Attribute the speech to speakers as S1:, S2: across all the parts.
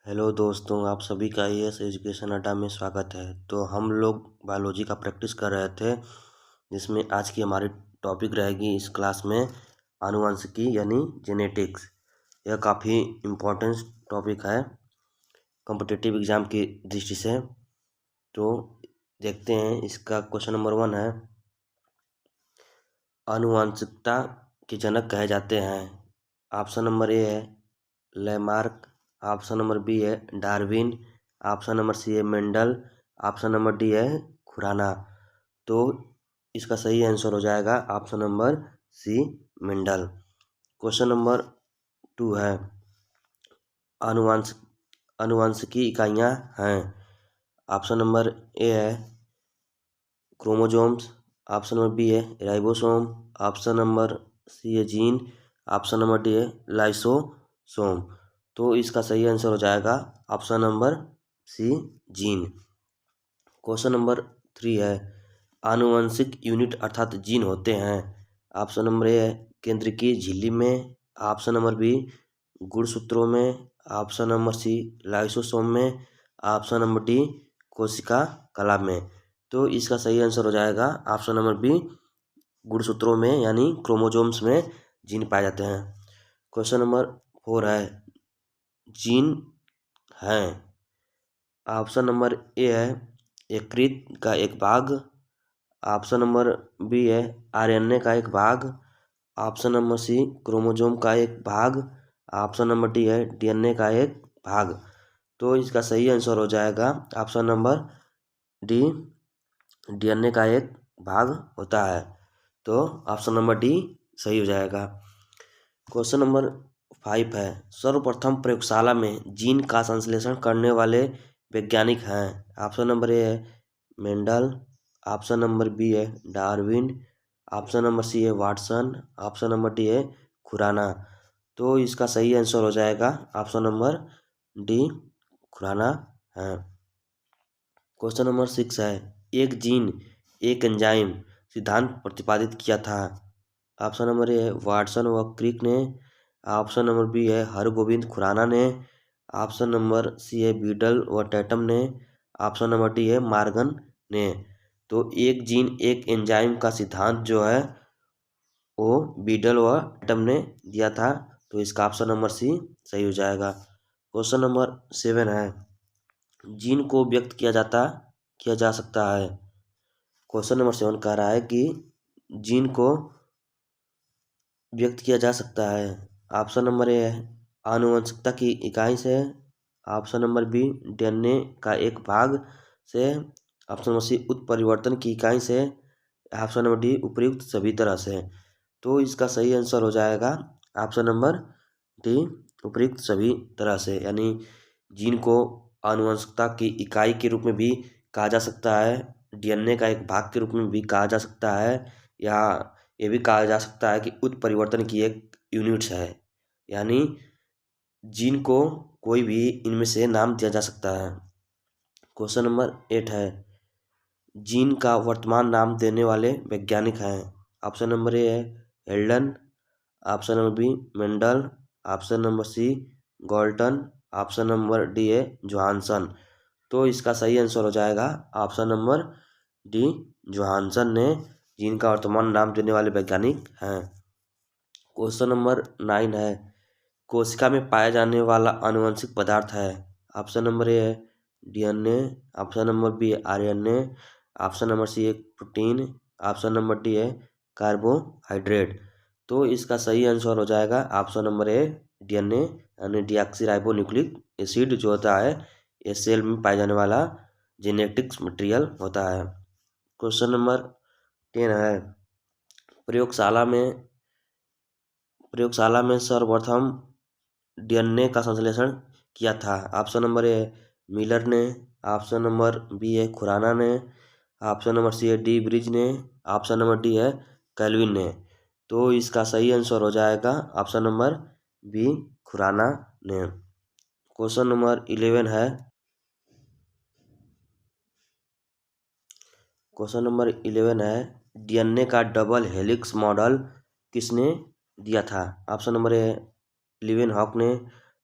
S1: Hello दोस्तों, आप सभी का एस एजुकेशन अड्डा में स्वागत है। तो हम लोग बायोलॉजी का प्रैक्टिस कर रहे थे, जिसमें आज की हमारी टॉपिक रहेगी इस क्लास में आनुवंशिकी यानी जेनेटिक्स। यह काफ़ी इम्पोर्टेंट टॉपिक है कॉम्पिटिटिव एग्ज़ाम की दृष्टि से। तो देखते हैं, इसका क्वेश्चन नंबर 1 है, आनुवंशिकता के जनक कहे जाते हैं। ऑप्शन नंबर ए है लेमार्क, ऑप्शन नंबर बी है डार्विन, ऑप्शन नंबर सी है मेंडल, ऑप्शन नंबर डी है खुराना। तो इसका सही आंसर हो जाएगा option number C Mendel. Question number 2 है, आनुवंशिकी इकाइयाँ हैं। ऑप्शन नंबर ए है क्रोमोजोम्स, ऑप्शन नंबर बी है राइबोसोम, ऑप्शन नंबर सी है जीन, ऑप्शन नंबर डी है लाइसोसोम। तो इसका सही आंसर हो जाएगा option number C gene. Question number 3 है, आनुवंशिक यूनिट अर्थात जीन होते हैं। ऑप्शन नंबर ए है केंद्रकीय झिल्ली में, ऑप्शन नंबर बी गुणसूत्रों में, ऑप्शन नंबर सी लाइसोसोम में, ऑप्शन नंबर डी कोशिका कला में। तो इसका सही आंसर हो जाएगा ऑप्शन नंबर बी गुणसूत्रों में यानी क्रोमोजोम्स में जीन पाए जाते हैं। क्वेश्चन नंबर 4 है, जीन हैं। ऑप्शन नंबर ए है यकृत का एक भाग, ऑप्शन नंबर बी है आरएनए का एक भाग, ऑप्शन नंबर सी क्रोमोजोम का एक भाग, ऑप्शन नंबर डी है डीएनए का एक भाग। तो इसका सही आंसर हो जाएगा ऑप्शन नंबर डी डीएनए का एक भाग होता है। तो ऑप्शन नंबर डी सही हो जाएगा। क्वेश्चन नंबर 5 है, सर्वप्रथम प्रयोगशाला में जीन का संश्लेषण करने वाले वैज्ञानिक हैं। ऑप्शन नंबर ए है मेंडल, ऑप्शन नंबर बी है डार्विन, ऑप्शन नंबर सी है वाटसन, ऑप्शन नंबर डी है खुराना। तो इसका सही आंसर हो जाएगा ऑप्शन नंबर डी खुराना है। क्वेश्चन नंबर 6 है, एक जीन एक एंजाइम सिद्धांत प्रतिपादित किया था। ऑप्शन नंबर ए है वाटसन व क्रिक ने, ऑप्शन नंबर बी है हरगोविंद खुराना ने, ऑप्शन नंबर सी है बीडल व टैटम ने, ऑप्शन नंबर डी है मार्गन ने। तो एक जीन एक एंजाइम का सिद्धांत जो है वो बीडल व टैटम ने दिया था। तो इसका ऑप्शन नंबर सी सही हो जाएगा। क्वेश्चन नंबर 7 है, जीन को व्यक्त किया जा सकता है। क्वेश्चन नंबर 7 कह रहा है कि जीन को व्यक्त किया जा सकता है। ऑप्शन नंबर ए है आनुवंशिकता की इकाई से, ऑप्शन नंबर बी डीएनए का एक भाग से, ऑप्शन नंबर सी उत्परिवर्तन की इकाई से, ऑप्शन नंबर डी उपयुक्त सभी तरह से। तो इसका सही आंसर हो जाएगा ऑप्शन नंबर डी उपयुक्त सभी तरह से, यानी जीन को आनुवंशिकता की इकाई के रूप में भी कहा जा सकता है, डीएनए का एक भाग के रूप में भी कहा जा सकता है, या ये भी कहा जा सकता है कि उत्परिवर्तन की एक यूनिट्स है, यानी जीन को कोई भी इनमें से नाम दिया जा सकता है। क्वेश्चन नंबर 8 है, जीन का वर्तमान नाम देने वाले वैज्ञानिक हैं। ऑप्शन नंबर ए है Haldane, option number B Mendel, option number C Galton, option number D है जोहानसन। तो इसका सही आंसर हो जाएगा ऑप्शन नंबर डी जोहानसन ने जीन का वर्तमान नाम देने वाले वैज्ञानिक हैं। क्वेश्चन नंबर 9 है, कोशिका में पाया जाने वाला आनुवंशिक पदार्थ है। ऑप्शन नंबर ए है डीएनए, ऑप्शन नंबर बी है आरएनए, ऑप्शन नंबर सी है प्रोटीन, ऑप्शन नंबर डी है कार्बोहाइड्रेट। तो इसका सही आंसर हो जाएगा ऑप्शन नंबर ए डीएनए यानी डीऑक्सी न्यूक्लिक एसिड जो होता है ये सेल में पाया जाने वाला जेनेटिक्स मटेरियल होता है। क्वेश्चन नंबर 10 है, प्रयोगशाला में सर्वप्रथम डीएनए का संश्लेषण किया था। ऑप्शन नंबर ए मिलर ने, ऑप्शन नंबर बी है खुराना ने, ऑप्शन नंबर सी है डी ब्रिज ने, ऑप्शन नंबर डी है कैल्विन ने। तो इसका सही आंसर हो जाएगा ऑप्शन नंबर बी खुराना ने। क्वेश्चन नंबर 11 है, क्वेश्चन नंबर 11 है, डीएनए का डबल हेलिक्स मॉडल किसने दिया था। ऑप्शन नंबर ए लिवेन हॉक ने,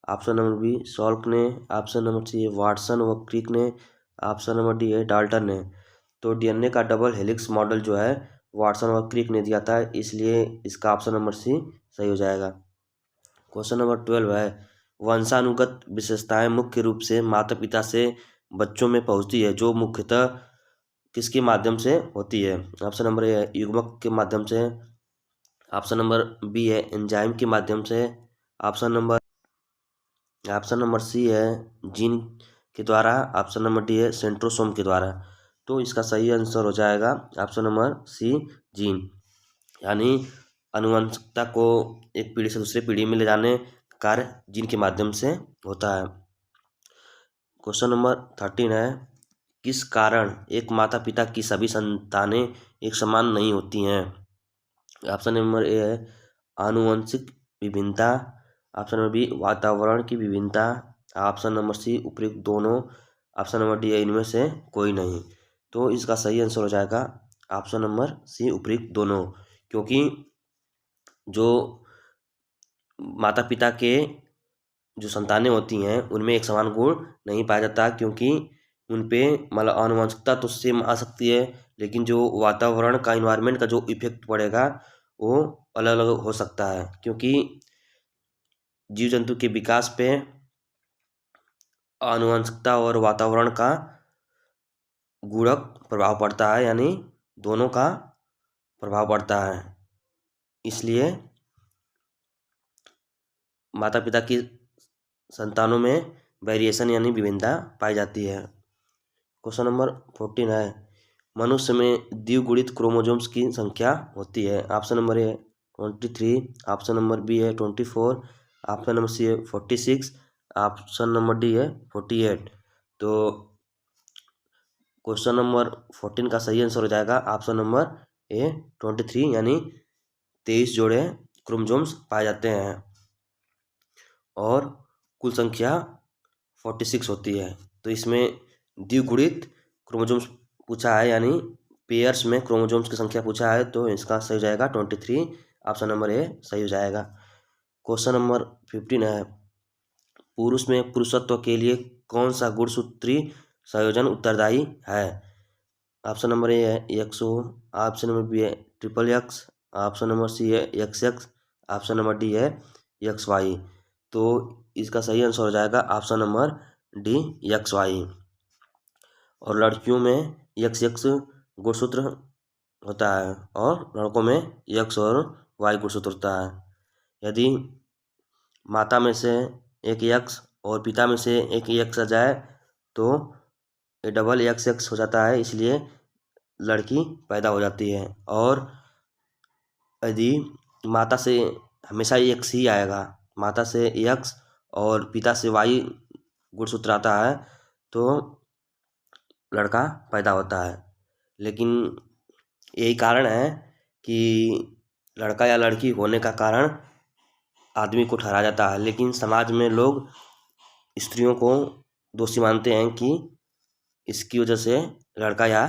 S1: ऑप्शन नंबर बी सॉल्क ने, ऑप्शन नंबर सी है वाटसन व क्रिक ने, ऑप्शन नंबर डी है डाल्टन ने। तो डीएनए का डबल हेलिक्स मॉडल जो है वाटसन व क्रिक ने दिया था, इसलिए इसका ऑप्शन नंबर सी सही हो जाएगा। क्वेश्चन नंबर 12 है वंशानुगत विशेषताएं मुख्य रूप से माता पिता से बच्चों में पहुंचती है, जो मुख्यतः किसके माध्यम से होती है। ऑप्शन नंबर ए है युग्मक के माध्यम से, ऑप्शन नंबर बी है एंजाइम के माध्यम से, ऑप्शन नंबर सी है जीन के द्वारा, ऑप्शन नंबर डी है सेंट्रोसोम के द्वारा। तो इसका सही आंसर हो जाएगा ऑप्शन नंबर सी जीन, यानी आनुवंशिकता को एक पीढ़ी से दूसरी पीढ़ी में ले जाने का कार्य जीन के माध्यम से होता है। क्वेश्चन नंबर 13 है किस कारण एक माता पिता की सभी संतानें एक समान नहीं होती हैं। ऑप्शन नंबर ए है आनुवंशिक विभिन्नता, ऑप्शन नंबर बी वातावरण की विभिन्नता, ऑप्शन नंबर सी उपयुक्त दोनों, ऑप्शन नंबर डी है इनमें से कोई नहीं। तो इसका सही आंसर हो जाएगा ऑप्शन नंबर सी उपयुक्त दोनों, क्योंकि जो माता पिता के जो संतानें होती हैं उनमें एक समान गुण नहीं पाया जाता, क्योंकि उन पे मतलब आनुवंशिकता तो सेम आ सकती है, लेकिन जो वातावरण का इन्वायरमेंट का जो इफेक्ट पड़ेगा वो अलग अलग हो सकता है, क्योंकि जीव जंतु के विकास पे आनुवंशिकता और वातावरण का गुणक प्रभाव पड़ता है, यानी दोनों का प्रभाव पड़ता है। इसलिए माता पिता की संतानों में वेरिएशन यानी विभिन्नता पाई जाती है। क्वेश्चन नंबर 14 है मनुष्य में द्विगुणित क्रोमोसोम्स की संख्या होती है। Option number A 23, option number B है 24, ऑप्शन नंबर सी है 46, ऑप्शन नंबर डी है 48। तो क्वेश्चन नंबर 14 का सही आंसर हो जाएगा ऑप्शन नंबर ए 23, यानी 23 जोड़े क्रोमोसोम्स पाए जाते हैं और कुल संख्या 46 होती है। तो इसमें द्विगुणित क्रोमोसोम्स पूछा है, यानी पेयर्स में क्रोमोसोम्स की संख्या पूछा है, तो इसका सही हो जाएगा 23, ऑप्शन नंबर ए सही हो जाएगा। क्वेश्चन नंबर 15 है पुरुष में पुरुषत्व के लिए कौन सा गुणसूत्री संयोजन उत्तरदायी है। ऑप्शन नंबर ए है एक्सओ, ऑप्शन नंबर बी है triple X, option number C है X X, option number D है एक्स वाई। तो इसका सही आंसर हो जाएगा option number D X Y. और लड़कियों में एक्स एक्स गुणसूत्र होता है और लड़कों में एक्स और वाई गुणसूत्र होता है। यदि माता में से एक एक्स और पिता में से एक एक्स आ जाए तो ये डबल एक्स एक्स हो जाता है, इसलिए लड़की पैदा हो जाती है। और यदि माता से हमेशा एक्स ही आएगा, माता से एक्स और पिता से वाई गुणसूत्र आता है तो लड़का पैदा होता है। लेकिन यही कारण है कि लड़का या लड़की होने का कारण आदमी को ठहराया जाता है, लेकिन समाज में लोग स्त्रियों को दोषी मानते हैं कि इसकी वजह से लड़का या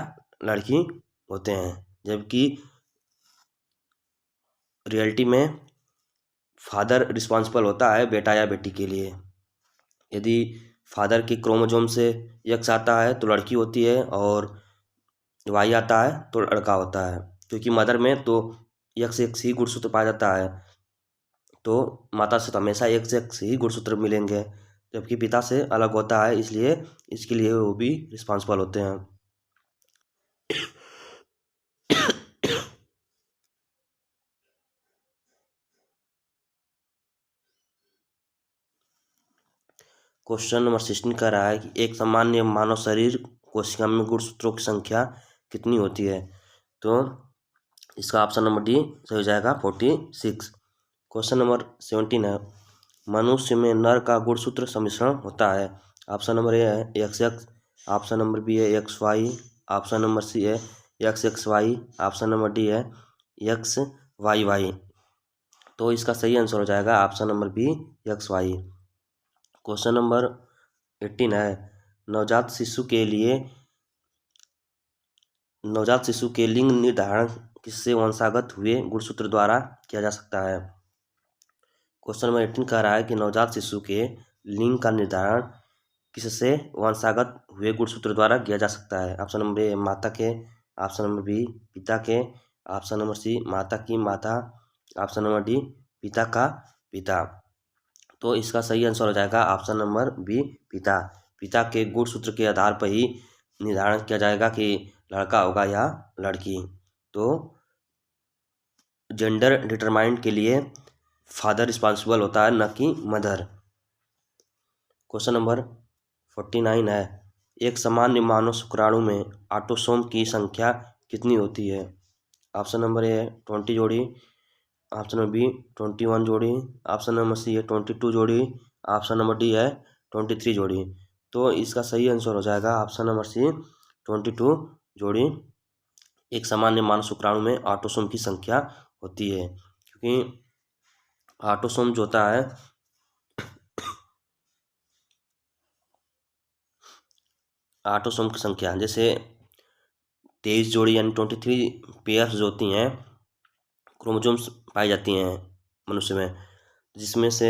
S1: लड़की होते हैं, जबकि रियलिटी में फादर रिस्पॉन्सिबल होता है बेटा या बेटी के लिए। यदि फादर के क्रोमोसोम से एक्स आता है तो लड़की होती है और वाई आता है तो लड़का होता है, क्योंकि मदर में तो एक्स एक्स ही गुणसूत्र पाया जाता है, तो माता से तो हमेशा एक्स एक्स ही गुणसूत्र मिलेंगे, जबकि पिता से अलग होता है, इसलिए इसके लिए वो भी रिस्पॉन्सिबल होते हैं। क्वेश्चन नंबर 16 कह रहा है कि एक सामान्य मानव शरीर कोशिका में गुणसूत्रों की संख्या कितनी होती है। तो इसका ऑप्शन नंबर डी सही हो जाएगा 46। क्वेश्चन नंबर 17 है मनुष्य में नर का गुणसूत्र सम्मिश्रण होता है। ऑप्शन नंबर ए है X X, option number B है X Y, option number C है X X Y, option number D है एक्स वाई वाई। तो इसका सही आंसर हो जाएगा option number B X Y. Question number 18 है नवजात शिशु के लिंग निर्धारण किससे वंशागत हुए गुणसूत्र द्वारा किया जा सकता है। क्वेश्चन नंबर 18 कह रहा है कि नवजात शिशु के लिंग का निर्धारण किससे वंशागत हुए गुणसूत्र द्वारा किया जा सकता है। ऑप्शन नंबर ए माता के, ऑप्शन नंबर बी पिता के, ऑप्शन नंबर सी माता की माता, ऑप्शन नंबर डी पिता का पिता। तो इसका सही आंसर हो जाएगा ऑप्शन नंबर बी पिता। पिता के गुणसूत्र के आधार पर ही निर्धारण किया जाएगा कि लड़का होगा या लड़की। तो जेंडर डिटरमाइंड के लिए फादर रिस्पॉन्सिबल होता है, न कि मदर। क्वेश्चन नंबर 49 है, एक सामान्य मानव शुक्राणु में ऑटोसोम की संख्या कितनी होती है। ऑप्शन नंबर ए 20 जोड़ी, ऑप्शन नंबर बी 21 जोड़ी, ऑप्शन नंबर सी है 22 जोड़ी, ऑप्शन नंबर डी है 23 जोड़ी। तो इसका सही आंसर हो जाएगा ऑप्शन नंबर सी 22 जोड़ी। एक सामान्य मानव शुक्राणु में ऑटोसोम की संख्या होती है, क्योंकि ऑटोसोम जो होता है ऑटोसोम की संख्या जैसे 23 जोड़ी यानी 23 पेयर्स जो होती हैं क्रोमोसोम्स पाई जाती हैं मनुष्य में, जिसमें से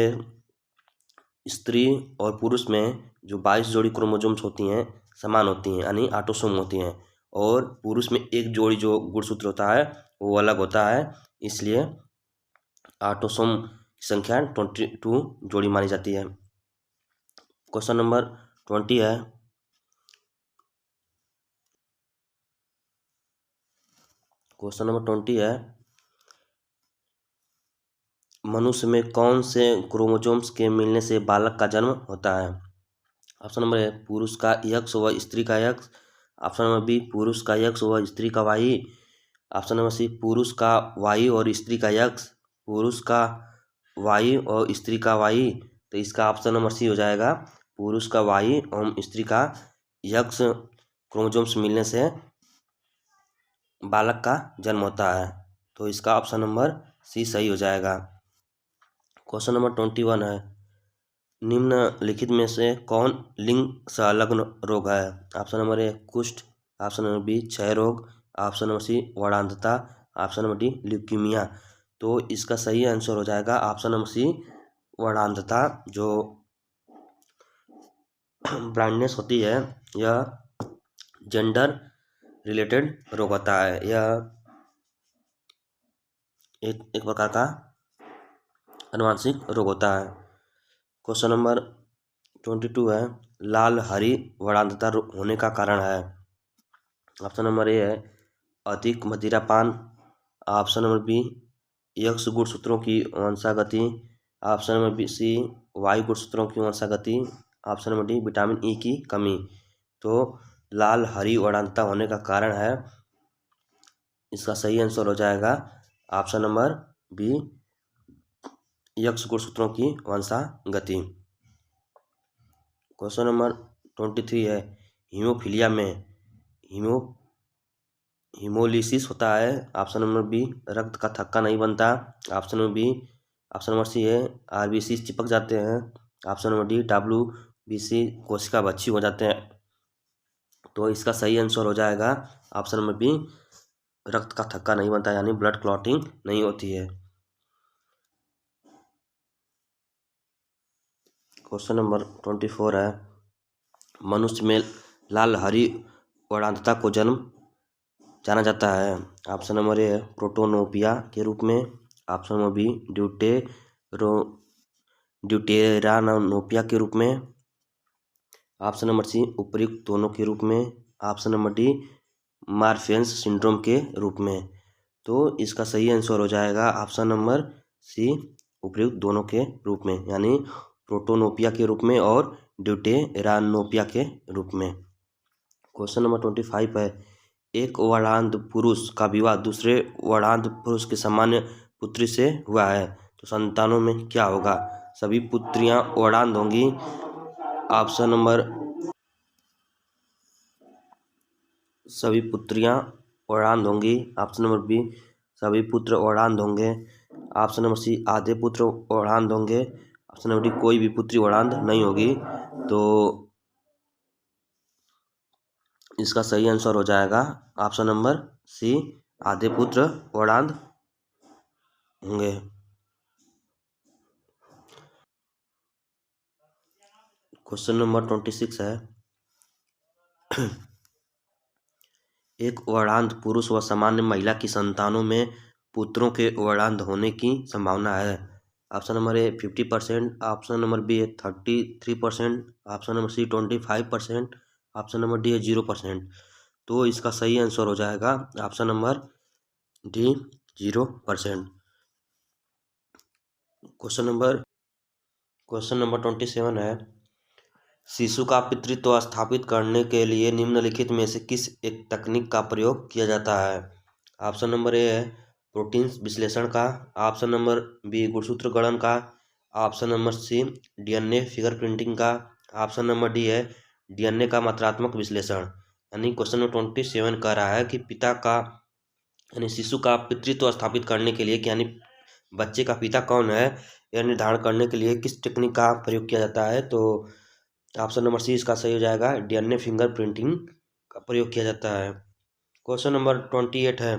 S1: स्त्री और पुरुष में जो 22 जोड़ी क्रोमोसोम्स होती हैं समान होती हैं यानी ऑटोसोम होती हैं, और पुरुष में एक जोड़ी जो गुणसूत्र होता है वो अलग होता है, इसलिए ऑटोसोम की संख्या 22 जोड़ी मानी जाती है। क्वेश्चन नंबर 20 है, क्वेश्चन नंबर 20 है, मनुष्य में कौन से क्रोमोसोम्स के मिलने से बालक का जन्म होता है। ऑप्शन नंबर ए पुरुष का एक्स व स्त्री का एक्स, ऑप्शन नंबर बी पुरुष का एक्स व स्त्री का वाई, ऑप्शन नंबर सी पुरुष का वाई और स्त्री का एक्स, पुरुष का वाई और स्त्री का वाई। तो इसका ऑप्शन नंबर सी हो जाएगा, पुरुष का वाई एवं स्त्री का एक्स क्रोमोसोम्स मिलने से बालक का जन्म होता है। तो इसका ऑप्शन नंबर सी सही हो जाएगा। क्वेश्चन नंबर 21 है, निम्नलिखित में से कौन लिंग संलग्न रोग है। ऑप्शन नंबर ए कुष्ठ, ऑप्शन नंबर बी क्षय रोग, ऑप्शन नंबर सी वर्णांधता, ऑप्शन नंबर डी ल्यूकीमिया। तो इसका सही आंसर हो जाएगा ऑप्शन नंबर सी वर्णांधता। जो ब्लाइंडनेस होती है यह जेंडर रिलेटेड रोग होता है, यह एक प्रकार का अनुवांशिक रोग होता है। क्वेश्चन नंबर 22 है, लाल हरी वर्णांधता होने का कारण है। ऑप्शन नंबर ए है अधिक मदिरापान, ऑप्शन नंबर बी एक्स गुणसूत्रों की वंशागति, option number B C Y गुणसूत्रों की वंशागति, option number D vitamin E की कमी। तो लाल हरी वर्णांधता होने का कारण है, इसका सही आंसर हो जाएगा ऑप्शन नंबर बी एक्स गुणसूत्रों की वंशागति। क्वेश्चन नंबर 23 है, हीमोफीलिया में हीमोलिसिस होता है। ऑप्शन नंबर बी रक्त का थक्का नहीं बनता, option number B, option number C है आरबीसी चिपक जाते हैं, ऑप्शन नंबर डी WBC कोशिका बच्ची हो जाते हैं। तो इसका सही आंसर हो जाएगा ऑप्शन नंबर बी रक्त का थक्का नहीं बनता यानी ब्लड क्लॉटिंग नहीं होती है। क्वेश्चन नंबर 24 है, मनुष्य में लाल हरी वर्णांधता को जन्म जाना जाता है। ऑप्शन नंबर ए है प्रोटोनोपिया के रूप में, ऑप्शन नंबर बी ड्यूटेरानोपिया के रूप में, ऑप्शन नंबर सी उपर्युक्त दोनों के रूप में, ऑप्शन नंबर डी मार्फेन्स सिंड्रोम के रूप में। तो इसका सही आंसर हो जाएगा ऑप्शन नंबर सी उपर्युक्त दोनों के रूप में यानी प्रोटोनोपिया के रूप में और ड्यूटेरानोपिया के रूप में। क्वेश्चन नंबर 25 है, एक वर्णांध पुरुष का विवाह दूसरे वर्णांध पुरुष के सामान्य पुत्री से हुआ है तो संतानों में क्या होगा। सभी पुत्रियां वर्णांध होंगी, ऑप्शन नंबर सभी पुत्रियां वर्णांध होंगी, ऑप्शन नंबर बी सभी पुत्र वर्णांध होंगे, ऑप्शन नंबर सी आधे पुत्र वर्णांध होंगे, ऑप्शन नंबर डी कोई भी पुत्री वर्णांध नहीं होगी। तो इसका सही आंसर हो जाएगा ऑप्शन नंबर सी आधे पुत्र वर्णांध होंगे। क्वेश्चन नंबर 26 है। एक वर्णांध पुरुष व सामान्य महिला की संतानों में पुत्रों के वर्णांध होने की संभावना है। Option number A 50%, option number B है 33%, option number C 25%, option number D है 0%। तो इसका सही आंसर हो जाएगा option number D 0%। Question number 27 है। शिशु का पितृत्व स्थापित करने के लिए निम्नलिखित में से किस एक तकनीक का प्रयोग किया जाता है। ऑप्शन नंबर ए है प्रोटीन विश्लेषण का, ऑप्शन नंबर बी गुणसूत्र गणन का, option number C DNA fingerprinting का, ऑप्शन नंबर डी है डीएनए का मात्रात्मक विश्लेषण। यानी क्वेश्चन नंबर 27 कह रहा है कि पिता का यानी शिशु का पितृत्व स्थापित करने के लिए यानी बच्चे का पिता कौन है यह निर्धारण करने के लिए किस टेक्निक का प्रयोग किया जाता है। तो ऑप्शन नंबर सी इसका सही हो जाएगा, डीएनए फिंगर प्रिंटिंग का प्रयोग किया जाता है। क्वेश्चन नंबर 28 है।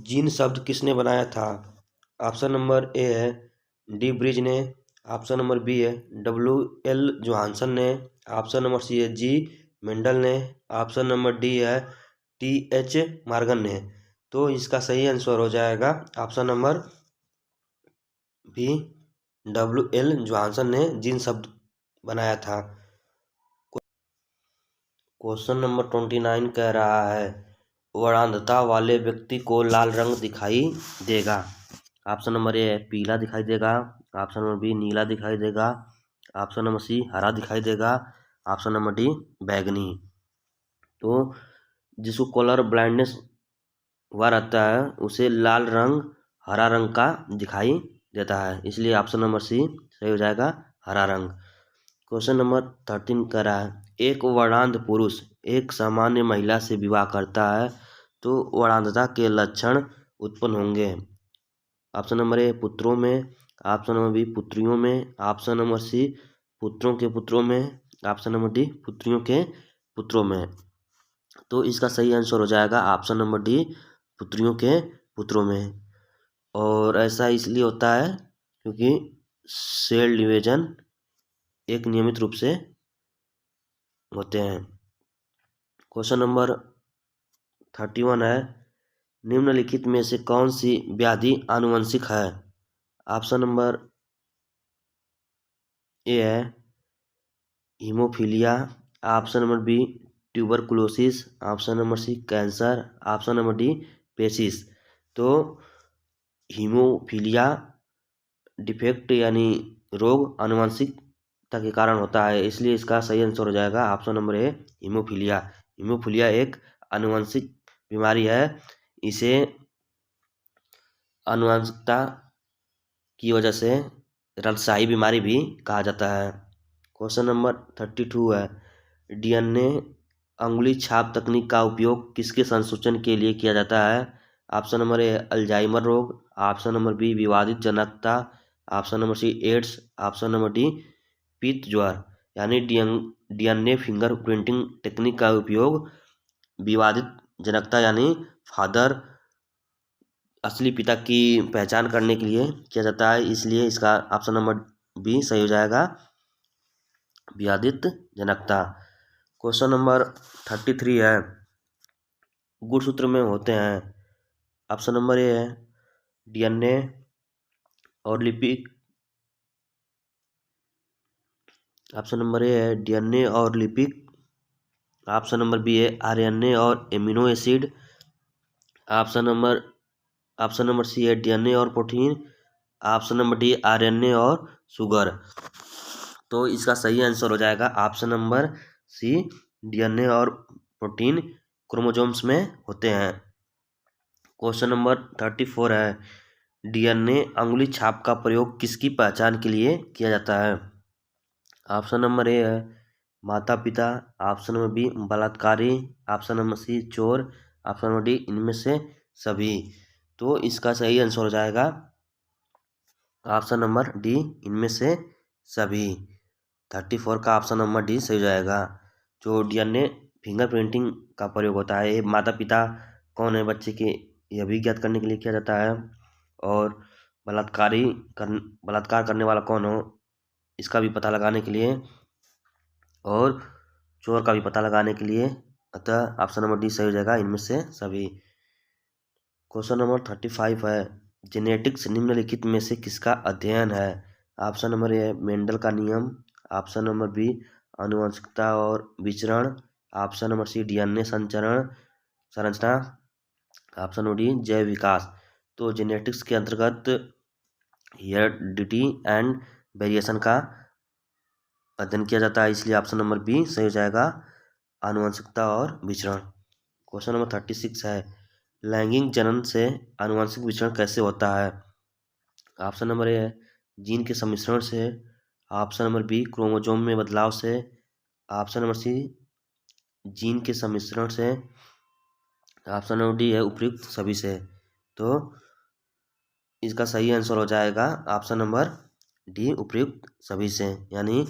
S1: जीन शब्द किसने बनाया था। ऑप्शन नंबर ए है डी ब्रिज ने, ऑप्शन नंबर बी है WL जोहानसन ने, ऑप्शन नंबर सी है जी मेंडल ने, ऑप्शन नंबर डी है TH मार्गन ने। तो इसका सही आंसर हो जाएगा option number B WL Johannsen ने जीन शब्द बनाया था। क्वेश्चन नंबर 29 कह रहा है वर्णांधता वाले व्यक्ति को लाल रंग दिखाई देगा। ऑप्शन नंबर ए पीला दिखाई देगा, ऑप्शन नंबर बी नीला दिखाई देगा, ऑप्शन नंबर सी हरा दिखाई देगा, ऑप्शन नंबर डी बैगनी। तो जिसको कलर ब्लाइंडनेस हुआ रहता है उसे लाल रंग हरा रंग का दिखाई देता है, इसलिए ऑप्शन नंबर सी सही हो जाएगा हरा रंग। क्वेश्चन नंबर 13 कह रहा है एक वर्णांध पुरुष एक सामान्य महिला से विवाह करता है तो वर्णांधता के लक्षण उत्पन्न होंगे। ऑप्शन नंबर ए पुत्रों में, ऑप्शन नंबर बी पुत्रियों में, ऑप्शन नंबर सी पुत्रों के पुत्रों में, ऑप्शन नंबर डी पुत्रियों के पुत्रों में। तो इसका सही आंसर हो जाएगा ऑप्शन नंबर डी पुत्रियों के पुत्रों में। और ऐसा इसलिए होता है क्योंकि सेल डिवीजन एक नियमित रूप से होते हैं। क्वेश्चन नंबर 31 है निम्नलिखित में से कौन सी व्याधि आनुवंशिक है। ऑप्शन नंबर ए है hemophilia, option number B tuberculosis, option number C cancer, option number D पेसिस। तो हीमोफीलिया डिफेक्ट यानी रोग आनुवंशिकता के कारण होता है, इसलिए इसका सही आंसर हो जाएगा ऑप्शन नंबर ए हीमोफीलिया। हीमोफीलिया एक आनुवंशिक बीमारी है, इसे आनुवंशिकता की वजह से रक्तशाही बीमारी भी कहा जाता है। क्वेश्चन नंबर 32 है डीएनए अंगुली छाप तकनीक का उपयोग किसके संसूचन के लिए किया जाता है। ऑप्शन नंबर ए अल्जाइमर रोग, ऑप्शन नंबर बी विवादित जनकता, option number C AIDS, option number D पीत ज्वर। यानी डीएनए फिंगर प्रिंटिंग टेक्निक का उपयोग विवादित जनकता यानी फादर असली पिता की पहचान करने के लिए किया जाता है, इसलिए इसका ऑप्शन नंबर बी सही हो जाएगा विवादित जनकता। क्वेश्चन नंबर 33 है गुणसूत्र में होते हैं। ऑप्शन नंबर ए है डीएनए और लिपिड, ऑप्शन नंबर ए है डीएनए और लिपिड, ऑप्शन नंबर बी है आरएनए और amino acid, option number C है डीएनए और protein, option number D RNA और शुगर। तो इसका सही आंसर हो जाएगा ऑप्शन नंबर सी डीएनए और प्रोटीन क्रोमोसोम्स में होते हैं। क्वेश्चन नंबर 34 है डीएनए अंगुली छाप का प्रयोग किसकी पहचान के लिए किया जाता है। ऑप्शन नंबर ए है माता पिता, ऑप्शन नंबर बी बलात्कारी, ऑप्शन नंबर सी चोर, ऑप्शन नंबर डी इनमें से सभी। तो इसका सही आंसर हो जाएगा ऑप्शन नंबर डी इनमें से सभी। 34 का ऑप्शन नंबर डी सही हो जाएगा। जो डीएनए फिंगर प्रिंटिंग का प्रयोग होता है ये माता पिता कौन है बच्चे के यह भी ज्ञात करने के लिए किया जाता है, और बलात्कार करने वाला कौन हो इसका भी पता लगाने के लिए और चोर का भी पता लगाने के लिए, अतः ऑप्शन नंबर डी सही हो जाएगा इनमें से सभी। क्वेश्चन नंबर 35 है, जेनेटिक्स निम्नलिखित में से किसका अध्ययन है? ऑप्शन नंबर ए मेंडल का नियम, ऑप्शन नंबर बी आनुवंशिकता और विचरण, ऑप्शन नंबर सी डीएनए संरचना, ऑप्शन नंबर डी जैव विकास। तो जेनेटिक्स के अंतर्गत हेरिडिटी एंड वेरिएशन का अध्ययन किया जाता है, इसलिए ऑप्शन नंबर बी सही हो जाएगा, आनुवंशिकता और विचरण। क्वेश्चन नंबर 36 है, लैंगिक जनन से आनुवंशिक विचरण कैसे होता है? ऑप्शन नंबर ए है जीन के सम्मिश्रण से, ऑप्शन नंबर बी क्रोमोसोम में बदलाव से, ऑप्शन नंबर सी जीन के सम्मिश्रण से, ऑप्शन नंबर डी है उपयुक्त सभी से। तो इसका सही आंसर हो जाएगा ऑप्शन नंबर डी उपयुक्त सभी से, यानी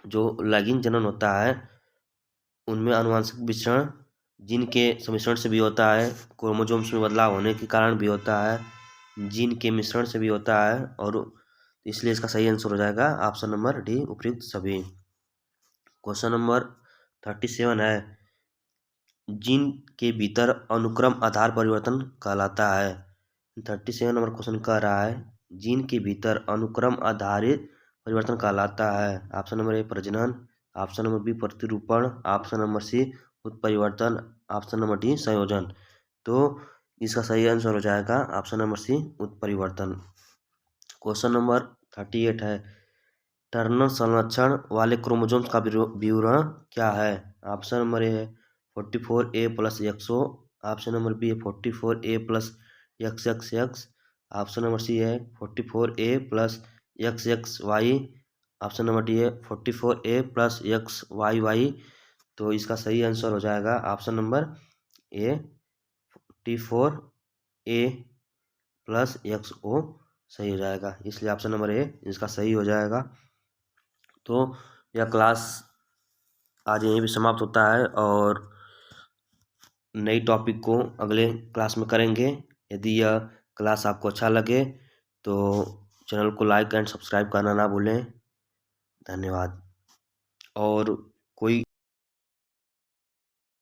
S1: जो लैंगिक जनन होता है उनमें आनुवंशिक विचरण जीन के सम्मिश्रण से भी होता है, क्रोमोसोम्स में बदलाव होने के कारण भी होता है, जीन के मिश्रण से भी होता है, और इसलिए इसका सही आंसर हो जाएगा ऑप्शन नंबर डी उपयुक्त सभी। क्वेश्चन नंबर 37 है, जीन के भीतर अनुक्रम आधार परिवर्तन कहलाता है। 37 नंबर क्वेश्चन कह रहा है जीन के भीतर अनुक्रम आधारित परिवर्तन कहलाता है। ऑप्शन नंबर ए प्रजनन, ऑप्शन नंबर बी प्रतिरूपण, ऑप्शन नंबर सी उत्परिवर्तन, ऑप्शन नंबर डी संयोजन। तो इसका सही आंसर हो जाएगा ऑप्शन नंबर सी उत्परिवर्तन। क्वेश्चन नंबर 38 है, टर्नर संलक्षण वाले क्रोमोसोम्स का विवरण क्या है? ऑप्शन नंबर ए है 44A plus XO, option number B है 44A plus XXX, option number C है 44A plus XXY, option number D है 44A प्लस XYY। तो इसका सही आंसर हो जाएगा ऑप्शन नंबर ए 44A प्लस XO सही हो जाएगा, इसलिए ऑप्शन नंबर ए इसका सही हो जाएगा। तो यह क्लास आज यहीं भी समाप्त होता है और नई टॉपिक को अगले क्लास में करेंगे। यदि यह क्लास आपको अच्छा लगे तो चैनल को लाइक एंड सब्सक्राइब करना ना भूलें। धन्यवाद। और कोई